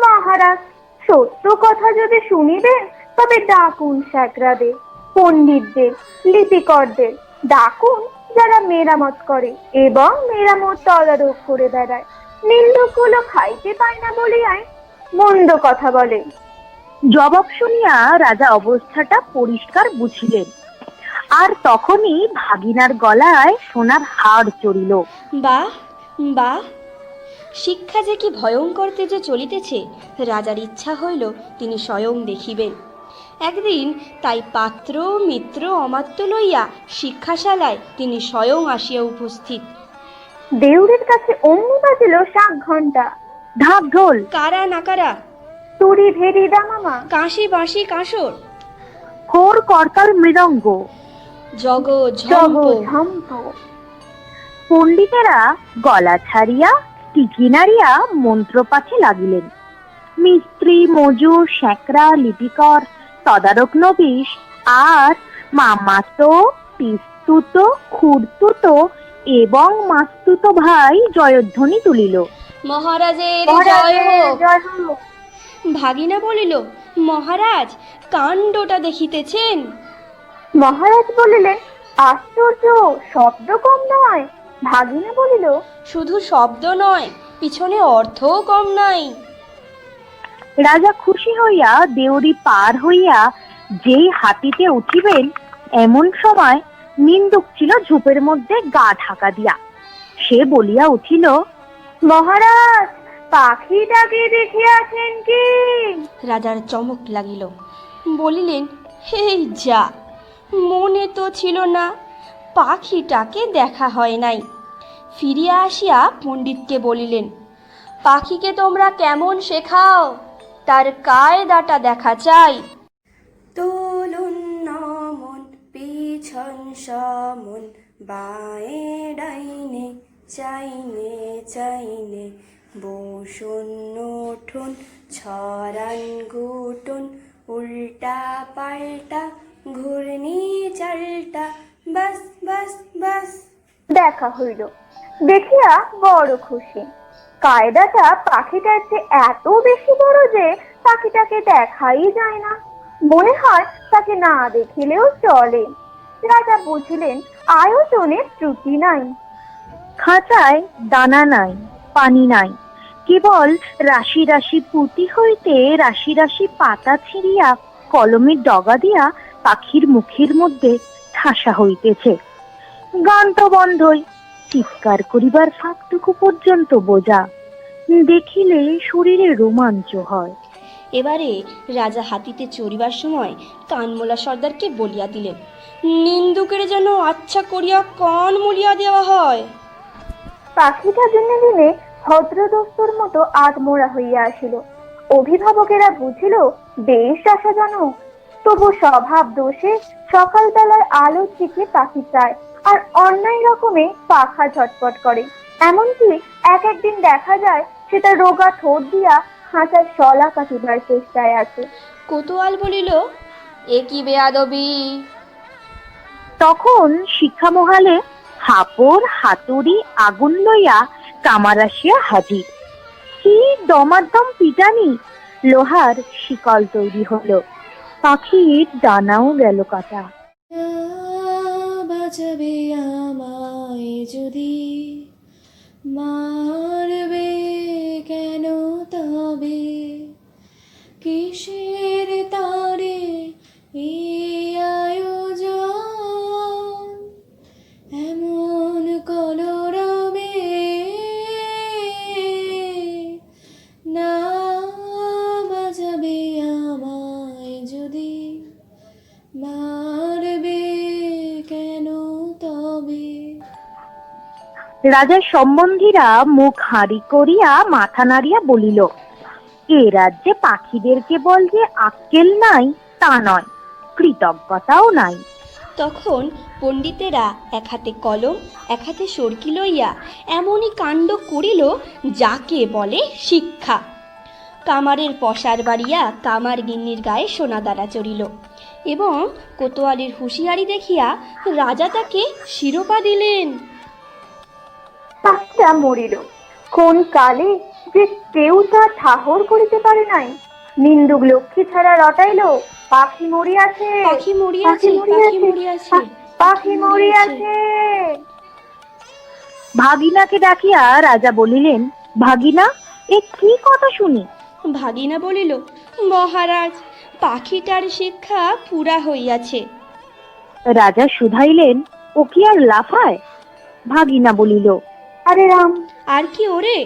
মহারাজ, সত্য কথা যদি শুনিবেন তবে ডাকুন শেকরাদের, পণ্ডিতদের, লিপিকরদের ডাকুন, যারা মেরামত করে এবং মেরামত তদারক করে বেড়ায়। নিন্দুকগুলো খাইতে পায় না বলিয়ায় মন্দ কথা বলে। জবাব শুনিয়া রাজা অবস্থাটা পরিষ্কার বুঝিলেন। আর তখনই ভাগিনার গলায় সোনার হার চড়িল। বাহ বাহ, শিক্ষা যে কি ভয়ঙ্কর তেজে চলিতেছে, রাজার ইচ্ছা হইল তিনি স্বয়ং দেখিবেন। একদিন তাই পাত্র, মিত্র, অমাত্য লইয়া শিক্ষাশালায় তিনি স্বয়ং আসিয়া উপস্থিত। দেউরের কাছে অমনি বাজিল 7 ঘন্টা। ঢাক ঢোল, কারা নাকারা, তুরি ভেরি দামামা, কাশি বাঁশি কাঁসর, খোর করতাল মৃদঙ্গ, জগ ঝম্প। পণ্ডিতেরা গলা ছাড়িয়া টিকি নাড়িয়া মন্ত্র পাঠে লাগিলেন। মিস্ত্রি, মজুর, শ্যাকরা, লিপিকর, তদারক নবিশ আর মামাতো, পিস্তুতো, খুড়তুতো এবং মাস্তুতো ভাই জয়ধ্বনি তুলিল। মহারাজের মহারাজের জয় হোক। জয় হোক। ভাগিনা বলিল, মহারাজ কাণ্ডটা দেখিতেছেন? মহারাজ বলিলেন, আশ্চর্য, শব্দ কম নয়। ভাগিনা বলিল, শুধু শব্দ নয়, পিছনে অর্থও কম নাই। রাজা খুশি হইয়া দেউড়ি পার হইয়া যেই হাতিতে উঠিবেন, এমন সময় নিন্দুক ছিল ঝোপের মধ্যে গা ঢাকা দিয়া। সে বলিয়া উঠিল, মহারাজ, পাখিটাকে দেখিয়াছেন কি? রাজার চমক লাগিল, বলিলেন, এই যা, মনে তো ছিল না, পাখিটাকে দেখা হয় নাই। ফিরিয়া আসিয়া পণ্ডিতকে বলিলেন, পাখিকে তোমরা কেমন শেখাও, তার কায়দাটা দেখা চাই। তোলুন নমন পিছন সমন, বাঁয়ে ডাইনে চাইনে চাইনে, বসুন উঠুন ছড়ান গুটুন, উল্টা পাল্টা ঘূর্ণি চালটা, বাস বাস বাস। দেখা হইল, দেখিয়া বড় খুশি। কায়দাটা পাখিটার চেয়ে এত বেশি বড় যে পাখিটাকে দেখাই যায় না, মনে হয় তাকে না দেখিলেও চলে। রাজা বুঝলেন আয়োজনের ত্রুটি নাই। খাঁচায় দানা নাই, পানি নাই, কেবল রাশি রাশি পুঁতি হইতে রাশি রাশি পাতা ছিঁড়িয়া কলমের ডগা দিয়া পাখির মুখের মধ্যে ঠাসা হইতেছে। গান তো বন্ধই, চিৎকার করিবার ফাঁকটুকু পর্যন্ত বোঝা। দেখিলে শরীরে রোমাঞ্চ হয়। এবারে রাজা হাতিতে চড়িবার সময় কানমোলা সর্দারকে বলিয়া দিলেন, নিন্দুকের যেন আচ্ছা করিয়া কান মলিয়া দেওয়া হয়। পাখিটা দিনে দিনে ভদ্রদস্তুর মতো আধমোড়া হইয়া আসিল। অভিভাবকেরা বুঝিল বেশ আশাজনক, তবু স্বভাব দোষে সকালবেলায় আলো থেকে পাখি চায় আর অন্যায় রকমে পাখা ঝটপট করে। এমনকি এক একদিন দেখা যায় সেটা রোগা ঠোঁট দিয়া খাঁচার শলা কাটিবার চেষ্টায় আছে। কোতোয়াল বলিল, এ কি বেয়াদবি। তখন শিক্ষা মহালে হাপড়, হাতুড়ি, আগুন লইয়া কামার আসিয়া হাজির। কি দমাদম পিটানি! লোহার শিকল তৈরি হলো, পাখির ডানাও গেল কাটা। বাঁচাবে আমায় যদি, মারবে কেন তবে, কিসের তারে এই আয়োজন, এমন কলরবে না বাঁচাবে আমায় যদি, মারবে কেন তবে। রাজার সম্বন্ধীরা মুখ হাঁড়ি করিয়া মাথা নাড়িয়া বলিল, এ রাজ্যে পাখিদের কেবল যে আক্কেল নাই তা নয়, কৃতজ্ঞতাও নাই। তখন পণ্ডিতেরা এক হাতে কলম এক হাতে সরকি লইয়া এমনই কাণ্ড করিল যাকে বলে শিক্ষা। কামারের পসার বাড়িয়া কামার গিন্নির গায়ে সোনা দাঁড়া চড়িল এবং কোতোয়ালির হুঁশিয়ারি দেখিয়া রাজা তাকে শিরোপা দিলেন। পাখিটা মরিল কোন কালে যে কেউ তা ঠাহর করিতে পারে নাই। নিন্দুক লক্ষ্মী ছাড়া রটাইল, পাখি মরিয়াছে, পাখি মরিয়াছে, পাখি মরিয়াছে, পাখি মরিয়াছে। ভাগিনাকে ডাকিয়া রাজা বলিলেন, ভাগিনা, এ কি কথা শুনি? ভাগিনা বলিল, মহারাজ, পাখিটার শিক্ষা পুরা হইয়াছে। রাজা শুধাইলেন, ও কি আর লাফায়? ভাগিনা বলিল, আরে রাম, আর কি ওরে?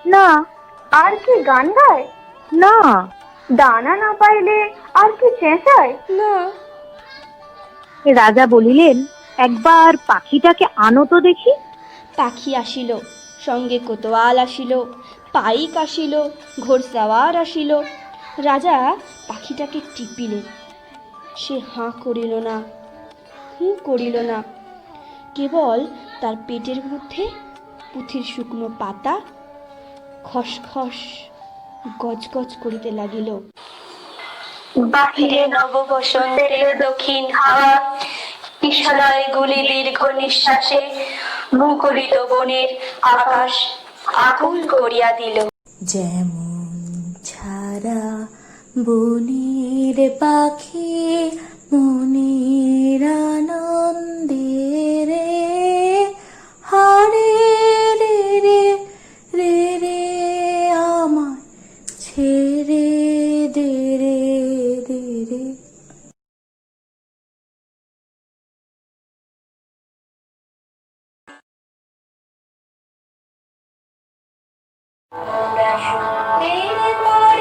না। আর কি গান গায়? না। দানা না পাইলে আর কি চেঁচায়? না। রাজা বলিলেন, একবার পাখিটাকে আনো তো দেখি। পাখি আসিল, সঙ্গে কোতোয়াল আসিল, পাইক আসিল, ঘোড়সাওয়ার আসিল। রাজা পাখিটাকে টিপিলেন, সে হাঁ করিল না। হুঁ করিল না, কেবল তার পেটের মধ্যে পুঁথির শুকনো পাতা খসখস গজগজ করিতে লাগিল। বাহিরে নব বসন্তের দক্ষিণ হাওয়া কিশলয় গুলি দীর্ঘ নিঃশ্বাসে মুখরিত বনের আকাশ আকুল করিয়া দিল। যেমন ছাড়া বনের পাখি মনের আনন্দে রে হারে রে রে রে রে আমায় ছেড়ে দে রে দে রে। আমরা সুখের